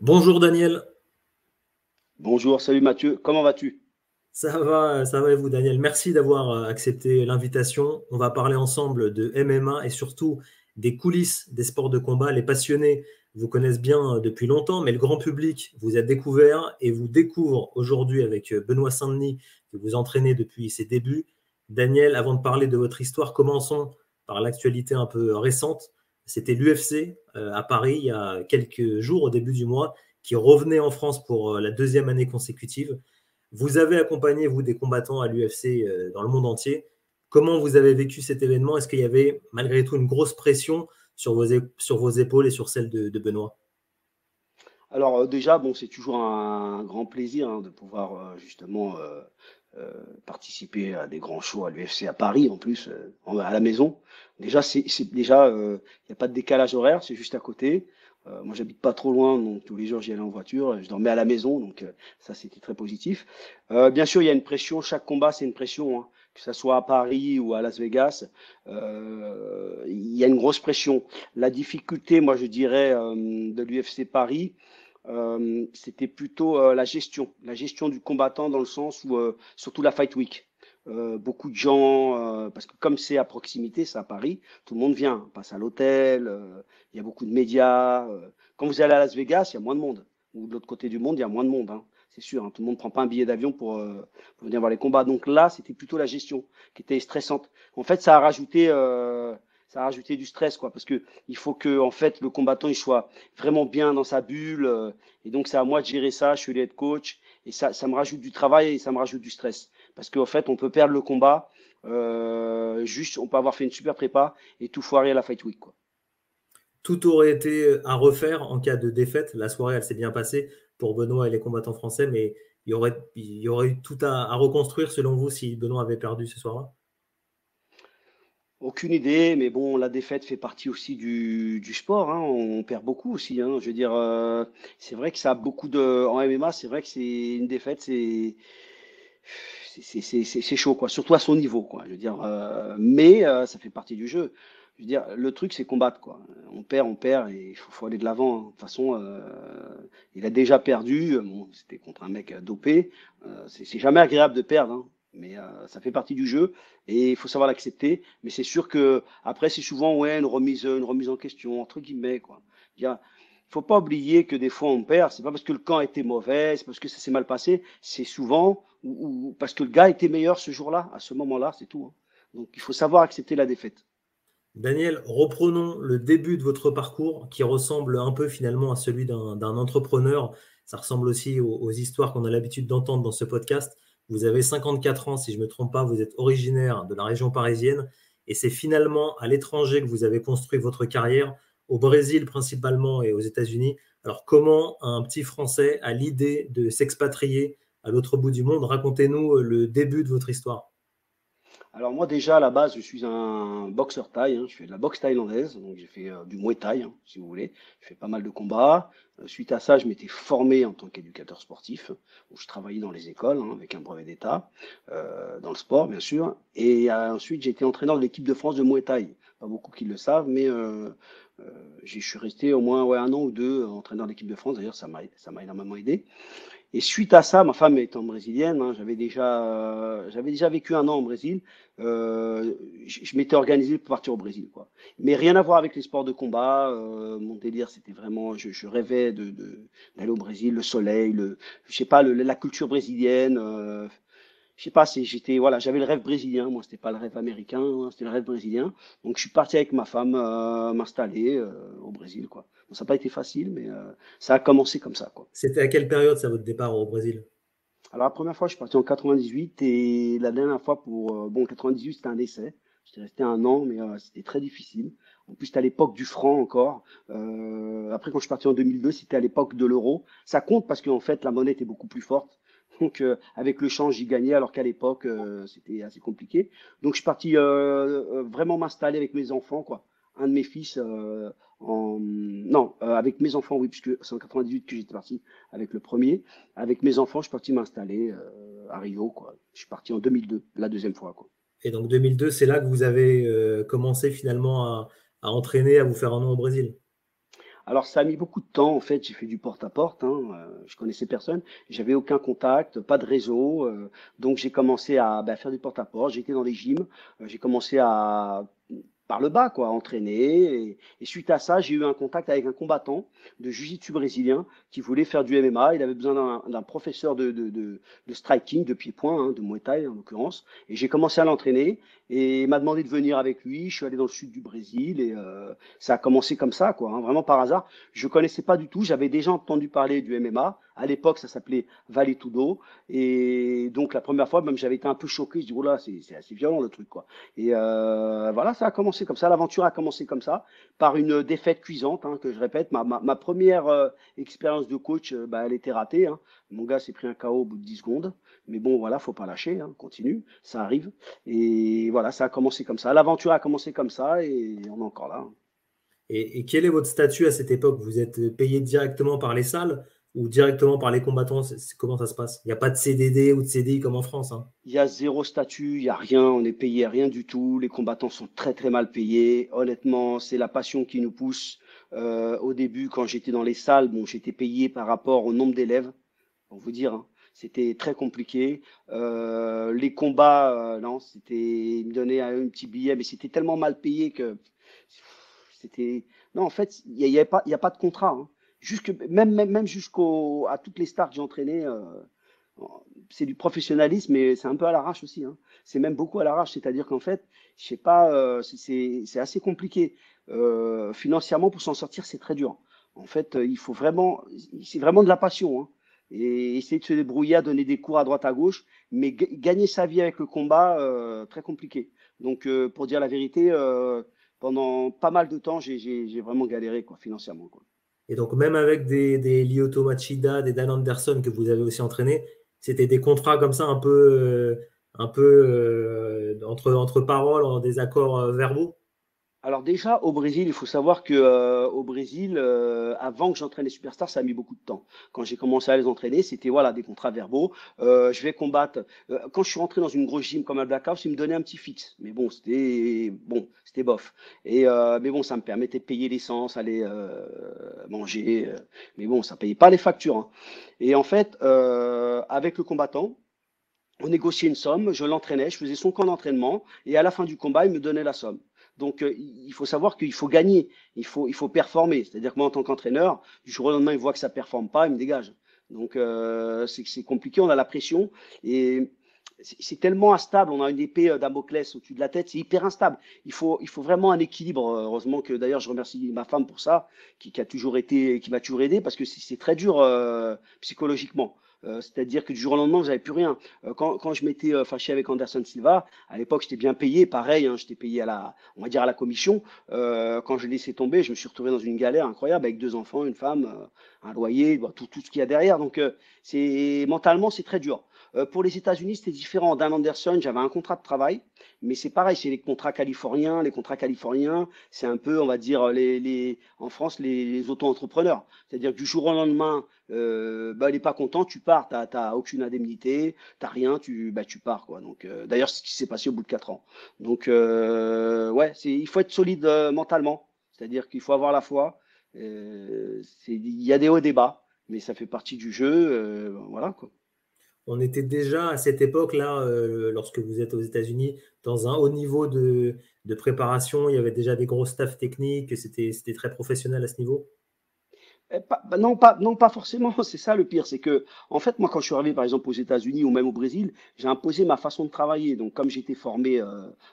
Bonjour Daniel, Bonjour, salut Mathieu, comment vas-tu? ça va et vous Daniel? Merci d'avoir accepté l'invitation. On va parler ensemble de MMA et surtout des coulisses des sports de combat. Les passionnés vous connaissent bien depuis longtemps, mais le grand public vous a découvert et vous découvre aujourd'hui avec Benoît Saint-Denis que vous entraînez depuis ses débuts. Daniel, avant de parler de votre histoire, commençons par l'actualité un peu récente. C'était l'UFC à Paris il y a quelques jours au début du mois qui revenait en France pour la deuxième année consécutive. Vous avez accompagné, vous, des combattants à l'UFC dans le monde entier. Comment vous avez vécu cet événement? Est-ce qu'il y avait malgré tout une grosse pression sur sur vos épaules et sur celle de Benoît? Alors déjà, bon, c'est toujours un grand plaisir de pouvoir justement participer à des grands shows à l'UFC à Paris en plus, à la maison. Déjà, déjà, il n'y a pas de décalage horaire, c'est juste à côté. Moi, j'habite pas trop loin, donc tous les jours j'y allais en voiture, je dormais à la maison, donc ça c'était très positif. Bien sûr, il y a une pression, chaque combat c'est une pression, hein, que ça soit à Paris ou à Las Vegas, il y a une grosse pression. La difficulté, moi je dirais, de l'UFC Paris, c'était plutôt la gestion du combattant dans le sens où, surtout la Fight Week. Beaucoup de gens, parce que comme c'est à proximité, c'est à Paris, tout le monde vient, passe à l'hôtel, il y a beaucoup de médias. Quand vous allez à Las Vegas, il y a moins de monde. Ou de l'autre côté du monde, il y a moins de monde, hein, c'est sûr. Hein, tout le monde ne prend pas un billet d'avion pour venir voir les combats. Donc là, c'était plutôt la gestion qui était stressante. En fait, ça a rajouté du stress, quoi, parce que il faut que, en fait, le combattant il soit vraiment bien dans sa bulle. Et donc, c'est à moi de gérer ça. Je suis le head coach. Et ça me rajoute du travail et ça me rajoute du stress. Parce qu'en fait, on peut perdre le combat. Juste, on peut avoir fait une super prépa et tout foirer à la fight week, quoi. Tout aurait été à refaire en cas de défaite. La soirée, elle s'est bien passée pour Benoît et les combattants français, mais il y aurait eu tout à reconstruire selon vous si Benoît avait perdu ce soir-là? Aucune idée, mais bon, la défaite fait partie aussi du sport, hein. On perd beaucoup aussi, hein. Je veux dire, c'est vrai que ça a beaucoup de. En MMA, c'est vrai que c'est une défaite, c'est chaud, quoi. Surtout à son niveau, quoi. Je veux dire, mais ça fait partie du jeu. Je veux dire, le truc, c'est combattre, quoi. On perd, et faut aller de l'avant, hein. De toute façon, il a déjà perdu. Bon, c'était contre un mec dopé. C'est jamais agréable de perdre, hein. Mais ça fait partie du jeu et il faut savoir l'accepter. Mais c'est sûr que après, c'est souvent ouais une remise en question entre guillemets, quoi. Il faut pas oublier que des fois on perd. C'est pas parce que le camp était mauvais, c'est parce que ça s'est mal passé. C'est souvent ou parce que le gars était meilleur ce jour-là, à ce moment-là, c'est tout, hein. Donc il faut savoir accepter la défaite. Daniel, reprenons le début de votre parcours qui ressemble un peu finalement à celui d'un entrepreneur. Ça ressemble aussi aux histoires qu'on a l'habitude d'entendre dans ce podcast. Vous avez 54 ans, si je ne me trompe pas, vous êtes originaire de la région parisienne et c'est finalement à l'étranger que vous avez construit votre carrière, au Brésil principalement et aux États-Unis. Alors comment un petit Français a l'idée de s'expatrier à l'autre bout du monde? Racontez-nous le début de votre histoire. Alors moi déjà à la base je suis un boxeur thaï, hein. Je fais de la boxe thaïlandaise, donc j'ai fait du muay thaï, hein, si vous voulez. Je fais pas mal de combats. Suite à ça, je m'étais formé en tant qu'éducateur sportif, où je travaillais dans les écoles, hein, avec un brevet d'État, dans le sport bien sûr. Et ensuite j'ai été entraîneur de l'équipe de France de muay thaï. Pas beaucoup qui le savent, mais je suis resté au moins ouais, un an ou deux entraîneur de l'équipe de France. D'ailleurs ça m'a énormément aidé. Et suite à ça, ma femme étant brésilienne, hein, j'avais déjà vécu un an au Brésil. Je m'étais organisé pour partir au Brésil, quoi. Mais rien à voir avec les sports de combat. Mon délire, c'était vraiment, je rêvais d'aller au Brésil, le soleil, je sais pas, la culture brésilienne. Je sais pas, j'étais, voilà, j'avais le rêve brésilien. Moi, c'était pas le rêve américain, hein, c'était le rêve brésilien. Donc, je suis parti avec ma femme m'installer au Brésil, quoi. Bon, ça n'a pas été facile, mais ça a commencé comme ça, quoi. C'était à quelle période, ça, votre départ au Brésil? Alors, la première fois, je suis parti en 98 et la dernière fois bon, 98, c'était un essai. J'étais resté un an, mais c'était très difficile. En plus, c'était à l'époque du franc encore. Après, quand je suis parti en 2002, c'était à l'époque de l'euro. Ça compte parce qu'en fait, la monnaie était beaucoup plus forte. Donc, avec le change, j'y gagnais, alors qu'à l'époque, c'était assez compliqué. Donc, je suis parti vraiment m'installer avec mes enfants, quoi. Un de mes fils, non, avec mes enfants, oui, puisque c'est en 98 que j'étais parti avec le premier. Avec mes enfants, je suis parti m'installer à Rio, quoi. Je suis parti en 2002, la deuxième fois, quoi. Et donc 2002, c'est là que vous avez commencé finalement à entraîner, à vous faire un nom au Brésil. Alors, ça a mis beaucoup de temps, en fait. J'ai fait du porte-à-porte, hein. Je connaissais personne. J'avais aucun contact, pas de réseau. Donc, j'ai commencé à faire du porte-à-porte. J'étais dans des gyms. J'ai commencé à, par le bas, quoi, à entraîner. Et suite à ça, j'ai eu un contact avec un combattant de jiu-jitsu brésilien qui voulait faire du MMA. Il avait besoin d'un professeur de striking, de pied-point, hein, de Muay Thai en l'occurrence. Et j'ai commencé à l'entraîner. Et il m'a demandé de venir avec lui. Je suis allé dans le sud du Brésil et ça a commencé comme ça, quoi, hein, vraiment par hasard. Je connaissais pas du tout. J'avais déjà entendu parler du MMA. À l'époque, ça s'appelait Vale Tudo. Et donc, la première fois, même, j'avais été un peu choqué. Je dis, oh là, c'est assez violent le truc, quoi. Et voilà, ça a commencé comme ça. L'aventure a commencé comme ça, par une défaite cuisante, hein, que je répète. Ma première expérience de coach, elle était ratée, hein. Mon gars s'est pris un KO au bout de 10 secondes. Mais bon, voilà, faut pas lâcher, hein, continue, ça arrive. Et voilà, ça a commencé comme ça. L'aventure a commencé comme ça et on est encore là, hein. Et quel est votre statut à cette époque? Vous êtes payé directement par les salles ou directement par les combattants? Comment ça se passe? Il n'y a pas de CDD ou de CDI comme en France, hein. Il y a zéro statut, il y a rien, on est payé rien du tout. Les combattants sont très très mal payés. Honnêtement, c'est la passion qui nous pousse. Au début, quand j'étais dans les salles, bon, j'étais payé par rapport au nombre d'élèves, pour vous dire, hein. C'était très compliqué. Les combats, non, c'était, ils me donnaient un petit billet, mais c'était tellement mal payé que c'était. Non, en fait, il y a pas de contrat, hein. Même jusqu'au à toutes les stars que j'ai entraînées. C'est du professionnalisme, mais c'est un peu à l'arrache aussi, hein. C'est même beaucoup à l'arrache, c'est-à-dire qu'en fait, je sais pas, c'est assez compliqué. Financièrement, pour s'en sortir, c'est très dur. En fait, il faut vraiment, c'est vraiment de la passion, hein. Et essayer de se débrouiller, à donner des cours à droite à gauche, mais gagner sa vie avec le combat, très compliqué. Donc, pour dire la vérité, pendant pas mal de temps, j'ai vraiment galéré, quoi, financièrement, quoi. Et donc, même avec des Lyoto Machida, des Dan Anderson que vous avez aussi entraînés, c'était des contrats comme ça entre paroles, en des accords verbaux. Alors déjà, au Brésil, il faut savoir que au Brésil, avant que j'entraîne les superstars, ça a mis beaucoup de temps. Quand j'ai commencé à les entraîner, c'était voilà des contrats verbaux. Je vais combattre. Quand je suis rentré dans une grosse gym comme Al Black House, ils me donnaient un petit fixe. Mais c'était bof. Et mais bon, ça me permettait de payer l'essence, aller manger. Mais bon, ça payait pas les factures, hein. Et en fait, avec le combattant, on négociait une somme, je l'entraînais, je faisais son camp d'entraînement, et à la fin du combat, il me donnait la somme. Donc, il faut savoir qu'il faut gagner, il faut performer. C'est-à-dire que moi, en tant qu'entraîneur, du jour au lendemain, il voit que ça ne performe pas, il me dégage. Donc, c'est compliqué, on a la pression, et c'est tellement instable, on a une épée Damoclès au-dessus de la tête, c'est hyper instable. Il faut vraiment un équilibre. Heureusement que d'ailleurs, je remercie ma femme pour ça, qui m'a toujours aidé, parce que c'est très dur psychologiquement. C'est-à-dire que du jour au lendemain, j'avais plus rien. Quand je m'étais fâché avec Anderson Silva, à l'époque, j'étais bien payé, pareil, hein, j'étais payé on va dire à la commission. Quand je l'ai laissé tomber, je me suis retrouvé dans une galère incroyable avec deux enfants, une femme, un loyer, bon, tout ce qu'il y a derrière. Donc, mentalement, c'est très dur. Pour les États-Unis, c'était différent. Dan Anderson, j'avais un contrat de travail, mais c'est pareil, c'est les contrats californiens. Les contrats californiens, c'est un peu, on va dire, en France, les auto-entrepreneurs. C'est-à-dire que du jour au lendemain, il n'est pas content, tu pars, tu n'as aucune indemnité, tu n'as rien, tu pars, quoi. Donc, d'ailleurs, c'est ce qui s'est passé au bout de 4 ans. Donc, ouais, il faut être solide mentalement. C'est-à-dire qu'il faut avoir la foi. Il y a des hauts et des bas, mais ça fait partie du jeu. Voilà, quoi. On était déjà à cette époque-là, lorsque vous êtes aux États-Unis, dans un haut niveau de préparation. Il y avait déjà des gros staffs techniques. C'était très professionnel à ce niveau. Non, pas forcément. C'est ça le pire, c'est que, en fait, moi, quand je suis arrivé, par exemple, aux États-Unis ou même au Brésil, j'ai imposé ma façon de travailler. Donc, comme j'étais formé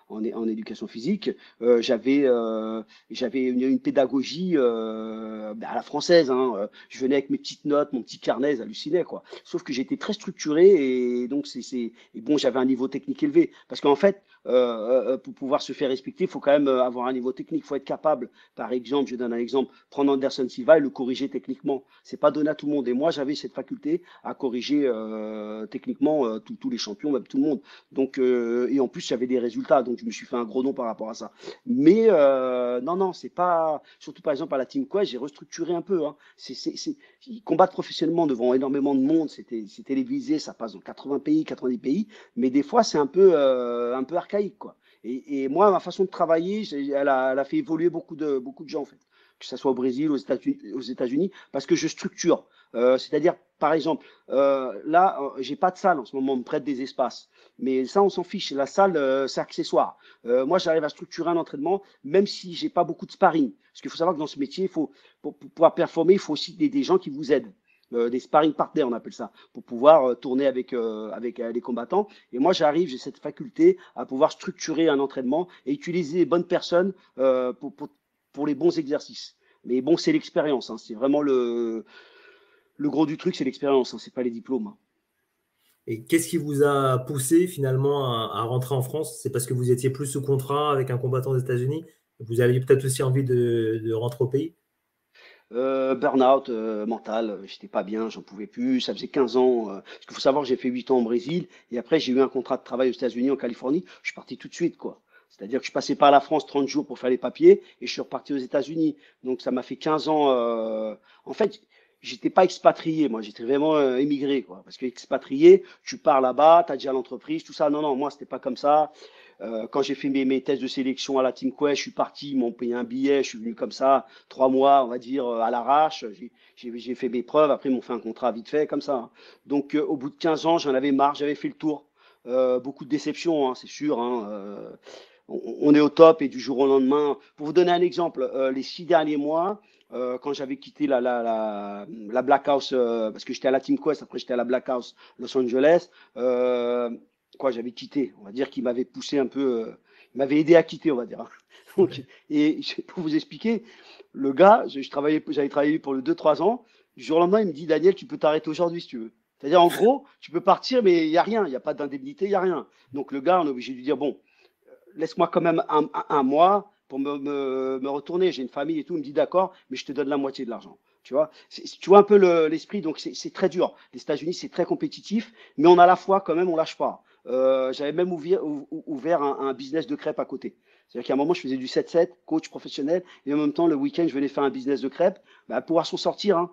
en éducation physique, j'avais une pédagogie à la française, hein. Je venais avec mes petites notes, mon petit carnet, j'hallucinais, quoi. Sauf que j'étais très structuré et donc et bon, j'avais un niveau technique élevé. Parce qu'en fait, pour pouvoir se faire respecter, il faut quand même avoir un niveau technique. Il faut être capable, par exemple, je donne un exemple, prendre Anderson Silva et le corriger techniquement. C'est pas donné à tout le monde. Et moi, j'avais cette faculté à corriger techniquement tous les champions, même tout le monde. Donc, et en plus, j'avais des résultats. Donc, je me suis fait un gros nom par rapport à ça. Mais non, c'est pas. Surtout par exemple à la Team Quest, j'ai restructuré un peu, hein. Ils combattent professionnellement devant énormément de monde. C'est télévisé, ça passe dans 80 pays, 90 pays. Mais des fois, c'est un peu archaïque, quoi. Et moi, ma façon de travailler, elle a fait évoluer beaucoup de gens, en fait. que ce soit au Brésil, aux États-Unis, parce que je structure. C'est-à-dire, par exemple, là, j'ai pas de salle en ce moment, on me prête des espaces. Mais ça, on s'en fiche. La salle, c'est accessoire. Moi, j'arrive à structurer un entraînement, même si j'ai pas beaucoup de sparring. Parce qu'il faut savoir que dans ce métier, pour pouvoir performer, il faut aussi des gens qui vous aident. Des sparring partners, on appelle ça, pour pouvoir tourner avec les combattants. Et moi, j'ai cette faculté à pouvoir structurer un entraînement et utiliser les bonnes personnes pour les bons exercices. Mais bon, c'est l'expérience, hein. C'est vraiment le gros du truc, c'est l'expérience, hein. C'est pas les diplômes, hein. Et qu'est-ce qui vous a poussé finalement à rentrer en France? C'est parce que vous étiez plus sous contrat avec un combattant des États-Unis? Vous aviez peut-être aussi envie de rentrer au pays? Burn-out mental, j'étais pas bien, j'en pouvais plus. Ça faisait 15 ans. Parce qu'il faut savoir que j'ai fait 8 ans au Brésil et après j'ai eu un contrat de travail aux États-Unis, en Californie. Je suis parti tout de suite, quoi. C'est-à-dire que je passais par la France 30 jours pour faire les papiers et je suis reparti aux États-Unis. Donc ça m'a fait 15 ans. En fait, j'étais pas expatrié, moi, j'étais vraiment émigré, quoi. Parce que expatrié, tu pars là-bas, tu as déjà l'entreprise, tout ça. Non, non, moi, c'était pas comme ça. Quand j'ai fait mes tests de sélection à la Team Quest, je suis parti, ils m'ont payé un billet, je suis venu comme ça, 3 mois, on va dire, à l'arrache. J'ai fait mes preuves, après ils m'ont fait un contrat vite fait, comme ça, hein. Donc au bout de 15 ans, j'en avais marre, j'avais fait le tour. Beaucoup de déceptions, hein, c'est sûr, hein. On est au top et du jour au lendemain. Pour vous donner un exemple, les 6 derniers mois, quand j'avais quitté la Black House, parce que j'étais à la Team Quest, après j'étais à la Black House Los Angeles, quoi, j'avais quitté, on va dire qu'il m'avait poussé un peu, il m'avait aidé à quitter, on va dire, hein. Donc, Ouais. et pour vous expliquer, le gars, j'avais travaillé pour le 2, 3 ans, du jour au lendemain, il me dit, Daniel, tu peux t'arrêter aujourd'hui si tu veux. C'est-à-dire, en gros, tu peux partir, mais il n'y a rien, il n'y a pas d'indemnité, il n'y a rien. Donc le gars, on est obligé de lui dire, bon, laisse-moi quand même un mois pour me retourner. J'ai une famille et tout. Il me dit d'accord, mais je te donne la moitié de l'argent. Tu vois, tu vois un peu l'esprit. Donc c'est très dur. Les États-Unis, c'est très compétitif, mais on a la foi quand même, on lâche pas. J'avais même ouvert un business de crêpes à côté. C'est-à-dire qu'à un moment, je faisais du 7-7, coach professionnel, et en même temps, le week-end, je venais faire un business de crêpes, bah, pouvoir s'en sortir, hein.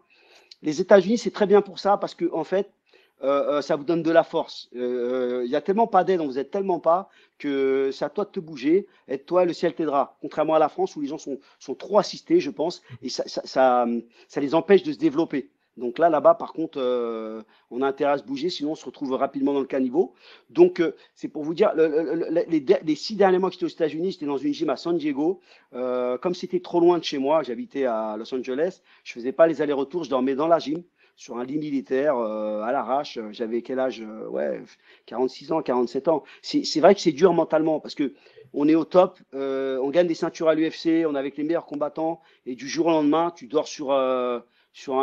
Les États-Unis, c'est très bien pour ça parce que, en fait, ça vous donne de la force. Il y a tellement pas d'aide, on vous aide tellement pas que c'est à toi de te bouger. Aide-toi, le ciel t'aidera. Contrairement à la France où les gens sont trop assistés, je pense, et ça les empêche de se développer. Donc là-bas, par contre, on a intérêt à se bouger, sinon on se retrouve rapidement dans le caniveau. Donc, c'est pour vous dire, les 6 derniers mois que j'étais aux États-Unis, j'étais dans une gym à San Diego. Comme c'était trop loin de chez moi, j'habitais à Los Angeles, je faisais pas les allers-retours, je dormais dans la gym sur un lit militaire à l'arrache. J'avais quel âge? Ouais, 46 ans, 47 ans. C'est vrai que c'est dur mentalement parce que on est au top, on gagne des ceintures à l'UFC, on est avec les meilleurs combattants et du jour au lendemain, tu dors sur un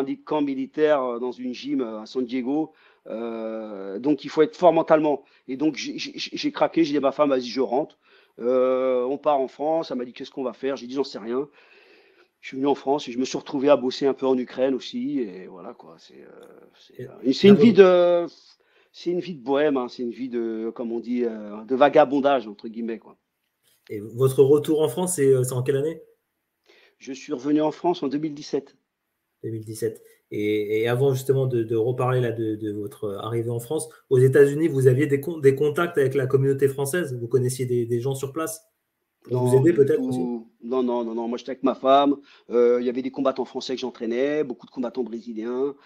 lit de camp militaire dans une gym à San Diego. Donc il faut être fort mentalement. Et donc j'ai craqué, j'ai dit à ma femme, vas-y, je rentre. On part en France, elle m'a dit qu'est-ce qu'on va faire? J'ai dit j'en sais rien. Je suis venu en France et je me suis retrouvé à bosser un peu en Ukraine aussi. Et voilà quoi. Et C'est là, une vie de, c'est une vie de bohème, hein. C'est une vie de, comme on dit, de vagabondage entre guillemets quoi. et votre retour en France, c'est en quelle année? Je suis revenu en France en 2017. 2017. Et avant justement de reparler là de votre arrivée en France, aux États-Unis, vous aviez des contacts avec la communauté française? Vous connaissiez des gens sur place pour vous Non, aider rien du peut-être aussi? tout. Non, non, non, non. Moi, j'étais avec ma femme. Il y avait des combattants français que j'entraînais, beaucoup de combattants brésiliens,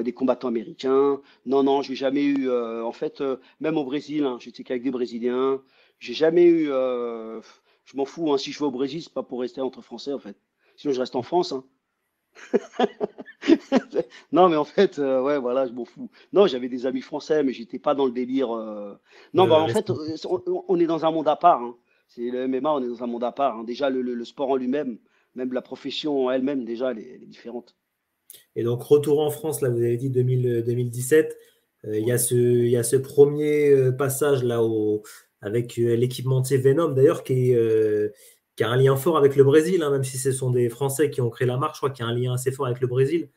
des combattants américains. Non, non, j'ai jamais eu. En fait, même au Brésil, hein, j'étais qu'avec des Brésiliens. J'ai jamais eu. Je m'en fous, hein. Si je vais au Brésil, c'est pas pour rester entre Français, en fait. Sinon, je reste en France, hein. Non, mais en fait, ouais, voilà, je m'en fous. Non, j'avais des amis français, mais j'étais pas dans le délire. Non, bah, en fait, Respect. on est dans un monde à part, hein. C'est le MMA, on est dans un monde à part, hein. Déjà, le sport en lui-même, même la profession en elle-même, déjà, elle est différente. Et donc, retour en France, là, vous avez dit 2017. Ouais. Il y a ce premier passage là avec l'équipementier Venom, d'ailleurs, qui a un lien fort avec le Brésil, hein, même si ce sont des Français qui ont créé la marque. Je crois qu'il y a un lien assez fort avec le Brésil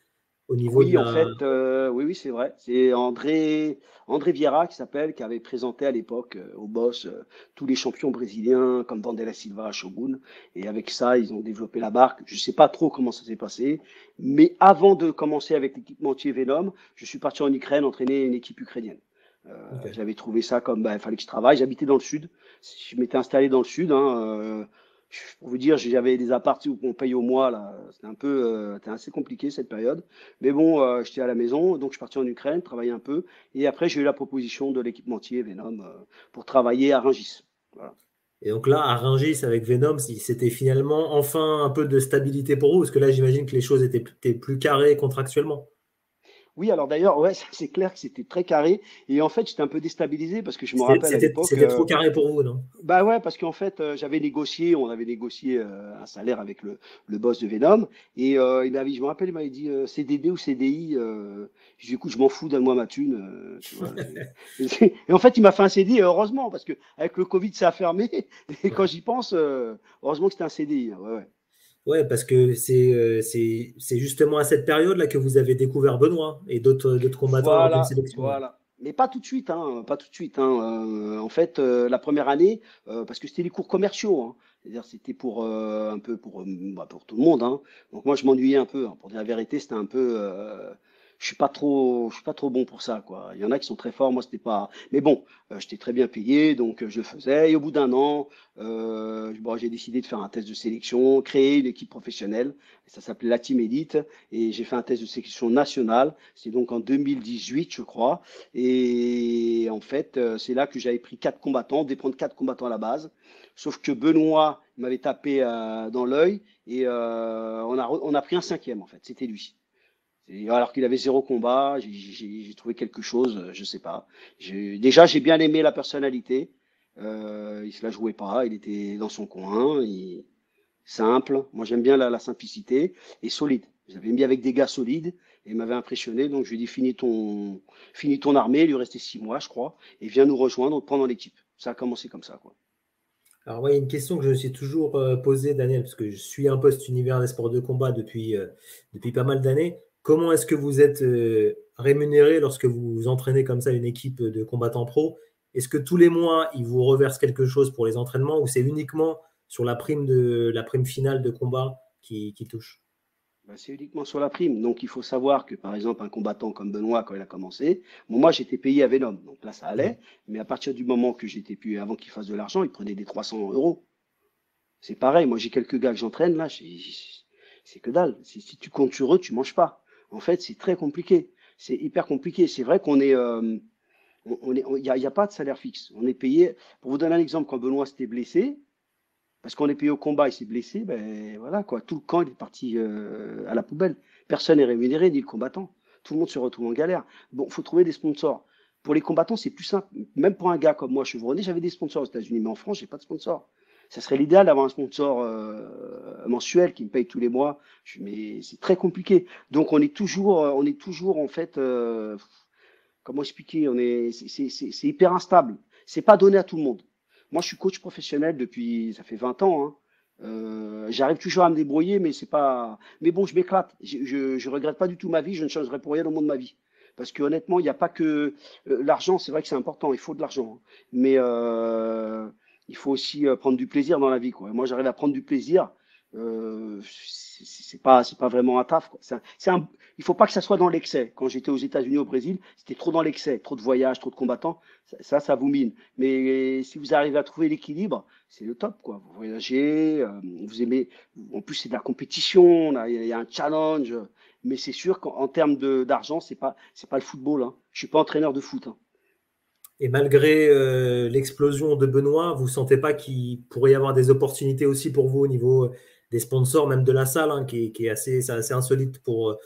au niveau de Oui, en la. fait, oui, oui, c'est vrai. C'est André Vieira qui s'appelle, qui avait présenté à l'époque au boss tous les champions brésiliens comme Vandela Silva, Shogun. Et avec ça, ils ont développé la marque. Je sais pas trop comment ça s'est passé, mais avant de commencer avec l'équipementier Venom, je suis parti en Ukraine entraîner une équipe ukrainienne. Ok. J'avais trouvé ça comme, bah, il fallait que je travaille. J'habitais dans le sud. Je m'étais installé dans le sud, hein. Pour vous dire, j'avais des apparts où on paye au mois, là. C'était assez compliqué cette période. Mais bon, j'étais à la maison, donc je suis parti en Ukraine, travailler un peu. Et après, j'ai eu la proposition de l'équipementier Venom pour travailler à Rungis. Voilà. Et donc là, à Rungis, avec Venom, c'était finalement enfin un peu de stabilité pour vous, parce que là, j'imagine que les choses étaient plus carrées contractuellement. Oui, alors d'ailleurs, ouais, c'est clair que c'était très carré. Et en fait, j'étais un peu déstabilisé parce que je me C'était rappelle à c'était- l'époque. c'était trop carré pour vous, non? Bah ouais, parce qu'en fait, j'avais négocié, on avait négocié un salaire avec le boss de Venom. Et je me rappelle, il m'avait dit CDD ou CDI. Je lui ai dit, écoute, je m'en fous, donne-moi ma thune. Tu vois. Et en fait, il m'a fait un CDI, et heureusement, parce que avec le Covid, ça a fermé. Et quand j'y pense, heureusement que c'était un CDI. Hein, ouais, ouais. Ouais, parce que c'est justement à cette période-là que vous avez découvert Benoît et d'autres combattants lors d'une Voilà, sélection. Ouais. voilà. Mais pas tout de suite, hein, pas tout de suite. Hein. En fait, la première année, parce que c'était les cours commerciaux, hein. C'est-à-dire c'était pour un peu pour tout le monde. Hein. Donc moi, je m'ennuyais un peu. Hein. Pour dire la vérité, c'était un peu. Je suis pas trop bon pour ça, quoi. Il y en a qui sont très forts, moi c'était pas. Mais bon, j'étais très bien payé, donc je le faisais. Et au bout d'un an, bon, j'ai décidé de faire un test de sélection, créer une équipe professionnelle. Ça s'appelait la Team Elite, et j'ai fait un test de sélection nationale. C'est donc en 2018, je crois. Et en fait, c'est là que j'avais pris 4 combattants, on devait prendre 4 combattants à la base. Sauf que Benoît m'avait tapé dans l'œil et on a pris un cinquième en fait, c'était lui. Alors qu'il avait 0 combat, j'ai trouvé quelque chose, je sais pas. Déjà, j'ai bien aimé la personnalité. Il se la jouait pas, il était dans son coin, simple. Moi, j'aime bien la simplicité et solide. J'avais mis avec des gars solides et il m'avait impressionné. Donc, je lui ai dit, finis ton armée. Il lui restait 6 mois, je crois, et viens nous rejoindre, prendre l'équipe. Ça a commencé comme ça, quoi. Alors, moi, il y a une question que je me suis toujours posée, Daniel, parce que je suis un peu cet univers des sports de combat depuis pas mal d'années. Comment est-ce que vous êtes rémunéré lorsque vous entraînez comme ça une équipe de combattants pro? Est-ce que tous les mois, ils vous reversent quelque chose pour les entraînements ou c'est uniquement sur la prime finale de combat qui touche? Ben, c'est uniquement sur la prime. Donc, il faut savoir que, par exemple, un combattant comme Benoît, quand il a commencé, bon, moi, j'étais payé à Venom. Donc là, ça Ouais. allait. Mais à partir du moment que j'étais payé, avant qu'il fasse de l'argent, il prenait des 300 euros. C'est pareil. Moi, j'ai quelques gars que j'entraîne, là, c'est que dalle. Si tu comptes sur eux, tu manges pas. En fait, c'est très compliqué. C'est hyper compliqué. C'est vrai qu'on est, y a pas de salaire fixe. On est payé. Pour vous donner un exemple, quand Benoît s'était blessé, parce qu'on est payé au combat, il s'est blessé, ben voilà quoi, tout le camp il est parti à la poubelle. Personne n'est rémunéré, ni le combattant. Tout le monde se retrouve en galère. Bon, il faut trouver des sponsors. Pour les combattants, c'est plus simple. Même pour un gars comme moi, chevronné, j'avais des sponsors aux États-Unis, mais en France, j'ai pas de sponsor. Ça serait l'idéal d'avoir un sponsor mensuel qui me paye tous les mois, mais c'est très compliqué. Donc on est toujours en fait, comment expliquer, c'est hyper instable. C'est pas donné à tout le monde. Moi, je suis coach professionnel depuis, ça fait 20 ans. Hein. J'arrive toujours à me débrouiller, mais c'est pas. Mais bon, je m'éclate. Je regrette pas du tout ma vie. Je ne changerai pour rien au monde de ma vie. Parce que honnêtement, il n'y a pas que l'argent. C'est vrai que c'est important. Il faut de l'argent, hein. Mais il faut aussi prendre du plaisir dans la vie, quoi. Et moi, j'arrive à prendre du plaisir. C'est pas vraiment un taf, quoi. Il faut pas que ça soit dans l'excès. Quand j'étais aux États-Unis, au Brésil, c'était trop dans l'excès, trop de voyages, trop de combattants. Ça vous mine. Mais si vous arrivez à trouver l'équilibre, c'est le top, quoi. Vous voyagez, vous aimez. En plus, c'est de la compétition. Il y a un challenge. Mais c'est sûr qu'en termes d'argent, c'est pas le football. Hein. Je suis pas entraîneur de foot. Hein. Et malgré l'explosion de Benoît, vous ne sentez pas qu'il pourrait y avoir des opportunités aussi pour vous au niveau des sponsors, même de la salle, hein, qui est c'est assez insolite pour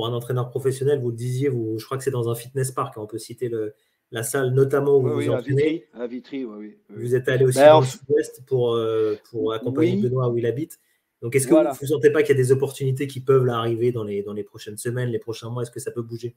un entraîneur professionnel. Vous le disiez, je crois que c'est dans un fitness park, hein, on peut citer la salle notamment où Oui, vous vous oui, entraînez. À Vitry, oui, oui, oui. Vous êtes allé aussi Ben, dans le sud-ouest pour accompagner oui, Benoît où il habite. Donc, est-ce que vous voilà. ne sentez pas qu'il y a des opportunités qui peuvent là, arriver dans les prochaines semaines, les prochains mois? Est-ce que ça peut bouger?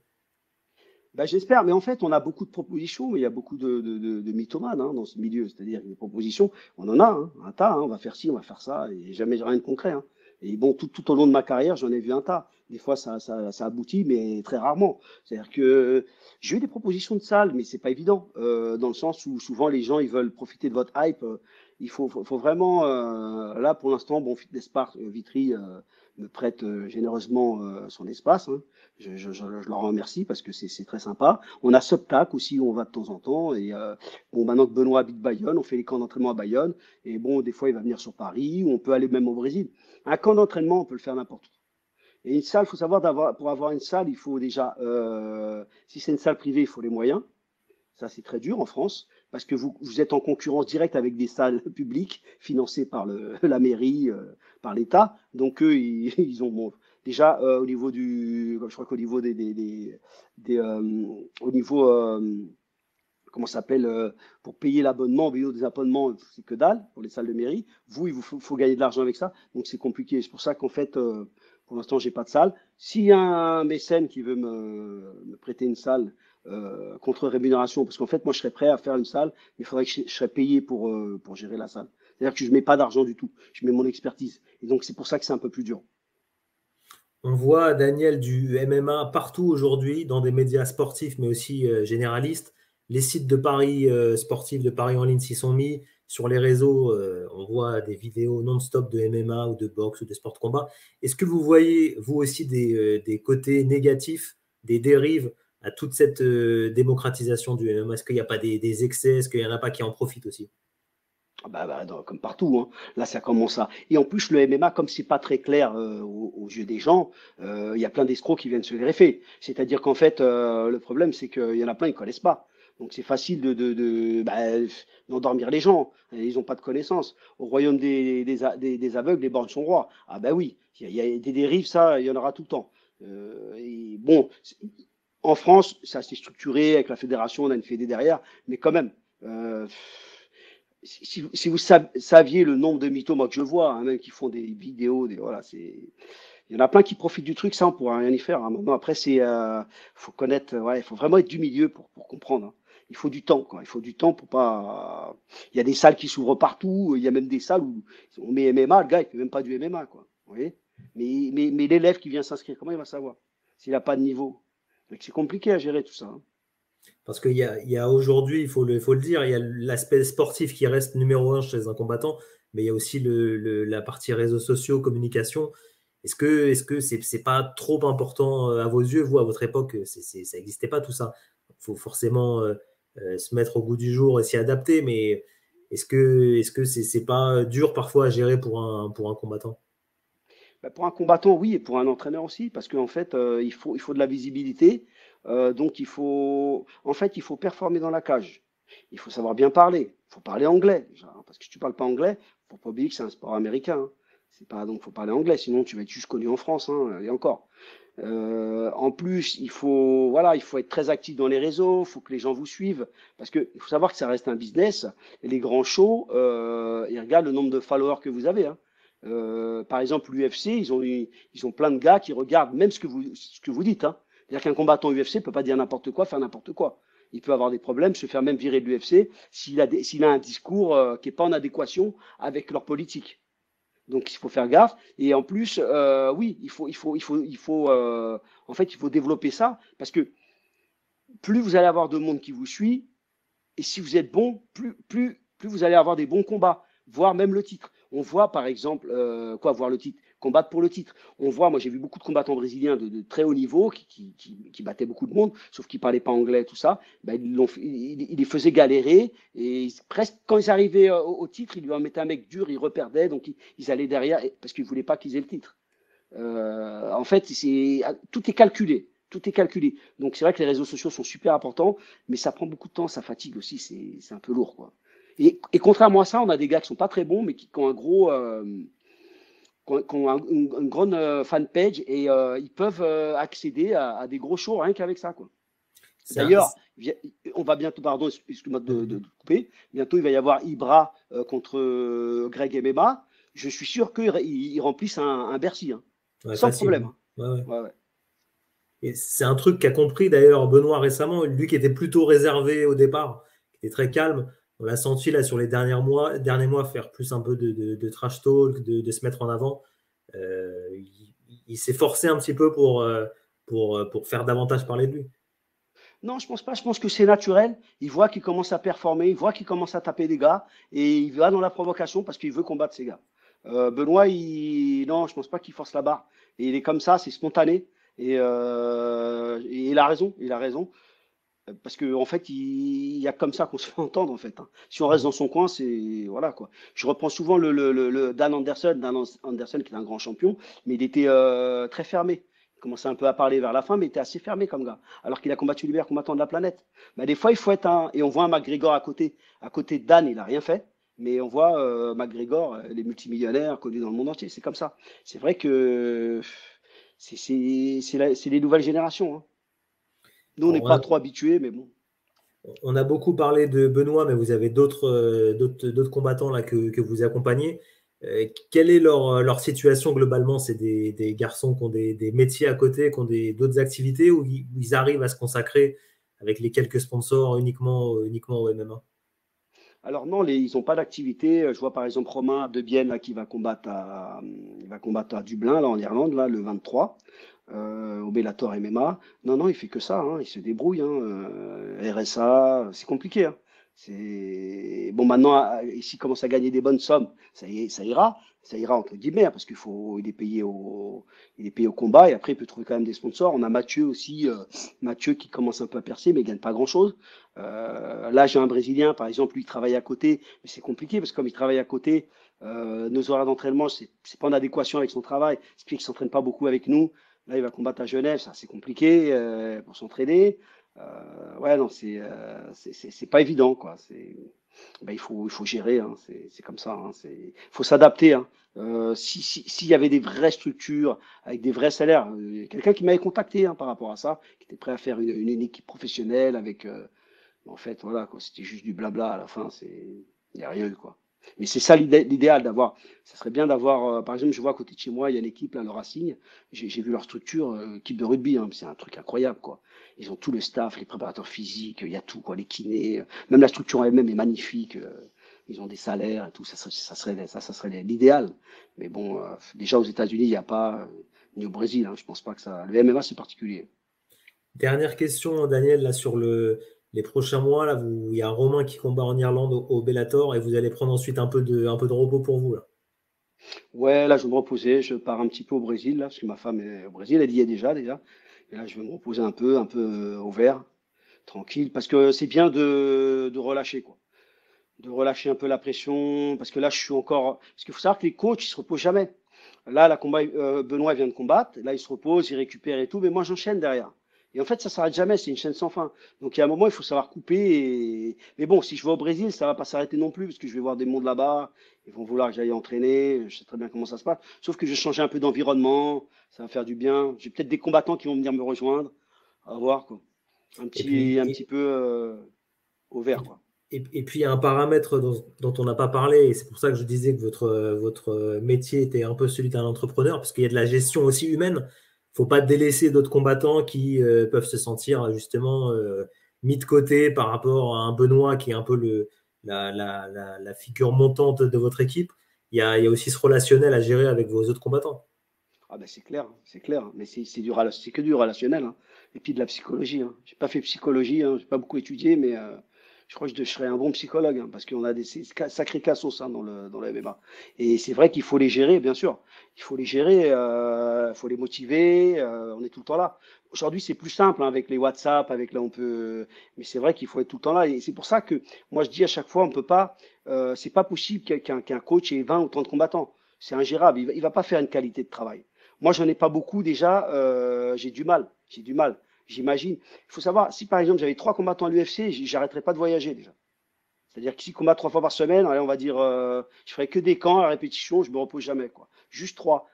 Ben, j'espère, mais en fait, on a beaucoup de propositions, mais il y a beaucoup de mythomanes hein, dans ce milieu. C'est-à-dire que les propositions, on en a un tas. Hein, on va faire ci, on va faire ça, et jamais rien de concret. Hein. Et bon, tout au long de ma carrière, j'en ai vu un tas. Des fois, ça aboutit, mais très rarement. C'est-à-dire que j'ai eu des propositions de salles, mais c'est pas évident, dans le sens où souvent les gens ils veulent profiter de votre hype. faut vraiment, là pour l'instant, bon, Fitness Park Vitry me prête généreusement son espace, hein. Je leur remercie parce que c'est très sympa. On a Subtac aussi où on va de temps en temps. Et bon, maintenant que Benoît habite Bayonne, on fait les camps d'entraînement à Bayonne. Et bon, des fois, il va venir sur Paris ou on peut aller même au Brésil. Un camp d'entraînement, on peut le faire n'importe où. Et une salle, il faut savoir, pour avoir une salle, il faut déjà, si c'est une salle privée, il faut les moyens. Ça, c'est très dur en France parce que vous êtes en concurrence directe avec des salles publiques financées par la mairie, par l'État. Donc, eux, ils ont bon, déjà au niveau je crois qu'au niveau au niveau, comment ça s'appelle, pour payer l'abonnement, des abonnements, c'est que dalle pour les salles de mairie. Vous, il vous faut gagner de l'argent avec ça. Donc, c'est compliqué. C'est pour ça qu'en fait, pour l'instant, j'ai pas de salle. S'il y a un mécène qui veut me prêter une salle contre rémunération, parce qu'en fait, moi, je serais prêt à faire une salle, mais il faudrait que je serais payé pour gérer la salle. C'est-à-dire que je mets pas d'argent du tout. Je mets mon expertise. Et donc, c'est pour ça que c'est un peu plus dur. On voit, Daniel, du MMA partout aujourd'hui, dans des médias sportifs, mais aussi généralistes. Les sites de paris sportifs, de paris en ligne s'y sont mis. Sur les réseaux, on voit des vidéos non-stop de MMA ou de boxe ou de sport de combat. Est-ce que vous voyez, vous aussi, des côtés négatifs, des dérives à toute cette démocratisation du MMA? Est-ce qu'il n'y a pas des excès? Est-ce qu'il n'y en a pas qui en profitent aussi? Comme partout, hein. Là, ça commence à. Et en plus, le MMA, comme c'est pas très clair aux yeux des gens, il y a plein d'escrocs qui viennent se greffer. C'est-à-dire qu'en fait, le problème, c'est qu'il y en a plein, ils connaissent pas. Donc, c'est facile d'endormir les gens. Et ils n'ont pas de connaissances. Au royaume des aveugles, les bornes sont rois. Ah ben oui, il y a des dérives, ça, il y en aura tout le temps. Et bon, en France, c'est assez structuré avec la fédération, on a une fédé derrière, mais quand même. Euh, si vous saviez le nombre de mythos, moi que je vois, hein, même qui font des vidéos, voilà, il y en a plein qui profitent du truc, ça on pourra rien y faire, hein. Maintenant, après, faut connaître, ouais, il faut vraiment être du milieu pour comprendre, hein. Il faut du temps, quoi. Il faut du temps pour pas. Il y a des salles qui s'ouvrent partout. Il y a même des salles où on met MMA, le gars, il fait même pas du MMA, quoi. Vous voyez? Mais l'élève qui vient s'inscrire, comment il va savoir s'il n'a pas de niveau? Donc, c'est compliqué à gérer tout ça, hein. Parce qu'il y a aujourd'hui, il faut le dire, il y a l'aspect sportif qui reste numéro un chez un combattant, mais il y a aussi la partie réseaux sociaux, communication. Est-ce que c'est pas trop important à vos yeux? Vous, à votre époque, ça n'existait pas tout ça. Il faut forcément se mettre au goût du jour et s'y adapter, mais est-ce que c'est pas dur parfois à gérer pour un combattant? Pour un combattant, oui, et pour un entraîneur aussi, parce qu'en fait, il faut de la visibilité. Donc, il faut performer dans la cage. Il faut savoir bien parler. Il faut parler anglais, déjà, hein, parce que si tu parles pas anglais, faut pas oublier que c'est un sport américain, hein. C'est pas, donc, faut parler anglais, sinon tu vas être juste connu en France, hein, et encore. En plus, voilà, il faut être très actif dans les réseaux, il faut que les gens vous suivent, parce que il faut savoir que ça reste un business. Et les grands shows, ils regardent le nombre de followers que vous avez, hein. Par exemple, l'UFC, ils ont plein de gars qui regardent même ce que vous dites, hein. C'est-à-dire qu'un combattant UFC peut pas dire n'importe quoi, faire n'importe quoi. Il peut avoir des problèmes, se faire même virer de l'UFC s'il a un discours qui n'est pas en adéquation avec leur politique. Donc il faut faire gaffe. Et en plus, oui, en fait, il faut développer ça parce que plus vous allez avoir de monde qui vous suit, et si vous êtes bon, plus vous allez avoir des bons combats, voire même le titre. On voit par exemple, voir le titre, combattre pour le titre. On voit, moi j'ai vu beaucoup de combattants brésiliens de très haut niveau qui battaient beaucoup de monde, sauf qu'ils ne parlaient pas anglais, tout ça. Ben, ils les faisaient galérer et presque quand ils arrivaient au titre, ils lui en mettaient un mec dur, ils reperdaient, donc ils allaient derrière parce qu'ils ne voulaient pas qu'ils aient le titre. En fait, tout est calculé. Tout est calculé. Donc c'est vrai que les réseaux sociaux sont super importants, mais ça prend beaucoup de temps, ça fatigue aussi, c'est un peu lourd, quoi. Et contrairement à ça, on a des gars qui sont pas très bons, mais qui ont un gros, qui ont une grande fanpage et ils peuvent accéder à des gros shows rien qu'avec ça, quoi. D'ailleurs, on va bientôt, pardon, excuse-moi de couper, bientôt il va y avoir Ibra contre Greg MMA. Je suis sûr qu'ils remplissent un Bercy, hein, Ouais, sans facile. problème. Ouais, ouais. Ouais, ouais. Et c'est un truc qu'a compris d'ailleurs Benoît récemment, lui qui était plutôt réservé au départ, qui était très calme. On l'a senti là sur les derniers mois faire plus un peu de trash talk, de se mettre en avant. Il s'est forcé un petit peu pour faire davantage parler de lui. Non, je pense pas. Je pense que c'est naturel. Il voit qu'il commence à performer, il voit qu'il commence à taper des gars et il va dans la provocation parce qu'il veut combattre ces gars. Benoît, non, je pense pas qu'il force la barre. Et il est comme ça, c'est spontané. Et il a raison, il a raison. Parce que en fait, il y a comme ça qu'on se fait entendre en fait, hein. Si on reste dans son coin, c'est voilà quoi. Je reprends souvent le Dan Anderson qui est un grand champion, mais il était très fermé. Il commençait un peu à parler vers la fin, mais il était assez fermé comme gars. Alors qu'il a combattu les meilleurs combattants de la planète. Bah, des fois, il faut être un. Et on voit un McGregor à côté. À côté de Dan, il a rien fait. Mais on voit McGregor, les multimillionnaires connus dans le monde entier. C'est comme ça. C'est vrai que c'est les nouvelles générations, hein. Nous, on Alors, n'est pas trop habitués, mais bon. on a beaucoup parlé de Benoît, mais vous avez d'autres combattants là que vous accompagnez. Quelle est leur situation globalement? C'est des garçons qui ont des métiers à côté, qui ont d'autres activités, ou ils arrivent à se consacrer avec les quelques sponsors uniquement au MMA? Alors non, ils n'ont pas d'activité. Je vois par exemple Romain Debienne là, qui il va combattre à Dublin, là, en Irlande, là, le 23, au Bellator MMA. Non, non, il fait que ça, hein, il se débrouille, hein, RSA, c'est compliqué, hein. C'est bon maintenant, s'il commence à gagner des bonnes sommes, ça ira entre guillemets, hein, parce il est payé au combat et après il peut trouver quand même des sponsors. On a Mathieu aussi, Mathieu qui commence un peu à percer, mais il gagne pas grand-chose. Là, j'ai un Brésilien, par exemple, lui, il travaille à côté, mais c'est compliqué parce que comme il travaille à côté, nos horaires d'entraînement, c'est pas en adéquation avec son travail, ce qui fait qu'il s'entraîne pas beaucoup avec nous. Là, il va combattre à Genève, ça c'est compliqué pour s'entraîner. Ouais, non, c'est pas évident, quoi. Ben, il faut gérer, hein, c'est comme ça, hein, faut s'adapter, hein. S'il y avait des vraies structures avec des vrais salaires, quelqu'un qui m'avait contacté hein, par rapport à ça, qui était prêt à faire une équipe professionnelle avec en fait, voilà, quoi, c'était juste du blabla à la fin, il n'y a rien eu, quoi. Mais c'est ça l'idéal d'avoir. Ça serait bien d'avoir, par exemple, je vois à côté de chez moi, il y a une équipe, là, le Racing. J'ai vu leur structure, équipe de rugby, hein, c'est un truc incroyable, quoi. Ils ont tout le staff, les préparateurs physiques, il y a tout, quoi, les kinés, même la structure en elle-même est magnifique. Ils ont des salaires et tout, ça serait l'idéal. Mais bon, déjà aux États-Unis, il n'y a pas, ni au Brésil, hein, je pense pas que ça. Le MMA, c'est particulier. Dernière question, Daniel, là sur les prochains mois, là, il y a un Romain qui combat en Irlande au Bellator et vous allez prendre ensuite un peu de repos pour vous là. Ouais, là, je vais me reposer. Je pars un petit peu au Brésil, là, parce que ma femme est au Brésil. Elle y est déjà. Et là, je vais me reposer un peu au vert, tranquille, parce que c'est bien de relâcher, quoi. De relâcher un peu la pression, parce que là, je suis encore. Parce qu'il faut savoir que les coachs, ils se reposent jamais. Là, Benoît vient de combattre. Là, il se repose, il récupère et tout. Mais moi, j'enchaîne derrière. Et en fait, ça s'arrête jamais. C'est une chaîne sans fin. Donc, il y a un moment, il faut savoir couper. Mais bon, si je vais au Brésil, ça va pas s'arrêter non plus, parce que je vais voir des mondes là-bas. Ils vont vouloir que j'aille entraîner. Je sais très bien comment ça se passe. Sauf que je vais changer un peu d'environnement. Ça va faire du bien. J'ai peut-être des combattants qui vont venir me rejoindre. À voir, quoi. Et puis, Un petit peu au vert, quoi. et puis, il y a un paramètre dont on n'a pas parlé, et c'est pour ça que je disais que votre métier était un peu celui d'un entrepreneur, parce qu'il y a de la gestion aussi humaine. Il ne faut pas délaisser d'autres combattants qui peuvent se sentir justement mis de côté par rapport à un Benoît qui est un peu la figure montante de votre équipe. Il y a aussi ce relationnel à gérer avec vos autres combattants. Ah ben c'est clair, mais c'est que du relationnel, hein. Et puis de la psychologie, hein. J'ai pas fait psychologie, hein. J'ai pas beaucoup étudié, mais je crois que je serais un bon psychologue, hein, parce qu'on a des sacrés cassos hein, dans le MMA. Et c'est vrai qu'il faut les gérer, bien sûr. Il faut les gérer, faut les motiver. On est tout le temps là. Aujourd'hui, c'est plus simple hein, avec les WhatsApp, avec là on peut. Mais c'est vrai qu'il faut être tout le temps là. Et c'est pour ça que moi je dis à chaque fois, on peut pas. C'est pas possible qu'un coach ait 20 ou 30 combattants. C'est ingérable. Il va pas faire une qualité de travail. Moi, j'en ai pas beaucoup déjà. J'ai du mal. J'ai du mal. J'imagine. Il faut savoir, si par exemple j'avais 3 combattants à l'UFC, j'arrêterais pas de voyager déjà. C'est-à-dire que si combat 3 fois par semaine, allez, on va dire, je ferais que des camps à répétition, je me repose jamais, quoi. Juste 3.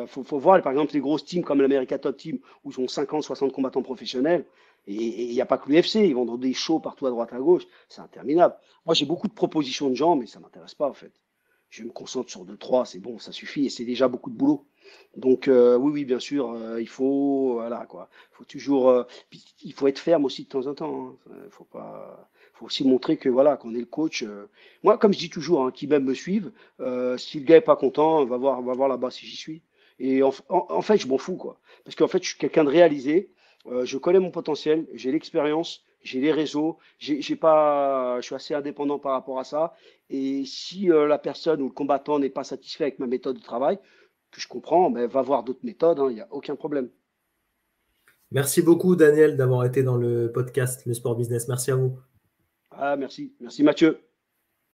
Faut voir, par exemple, les grosses teams comme l'America Top Team, où ils ont 50, 60 combattants professionnels. Et il n'y a pas que l'UFC, ils vendent des shows partout à droite, à gauche. C'est interminable. Moi, j'ai beaucoup de propositions de gens, mais ça m'intéresse pas, en fait. Je me concentre sur 2, 3, c'est bon, ça suffit, et c'est déjà beaucoup de boulot. Donc, oui, oui, bien sûr, il faut, voilà, quoi. Faut toujours, il faut être ferme aussi de temps en temps, hein. Faut pas, faut aussi montrer que voilà, qu'on est le coach. Moi, comme je dis toujours, hein, qui même me suivent, si le gars est pas content, va voir là-bas si j'y suis. Et en fait, je m'en fous, quoi. Parce qu'en fait, je suis quelqu'un de réalisé. Je connais mon potentiel, j'ai l'expérience, j'ai les réseaux, j'ai pas, je suis assez indépendant par rapport à ça. Et si la personne ou le combattant n'est pas satisfait avec ma méthode de travail, que je comprends, ben, va voir d'autres méthodes, hein, il n'y a aucun problème. Merci beaucoup, Daniel, d'avoir été dans le podcast Le Sport Business. Merci à vous. Ah, merci, merci Mathieu.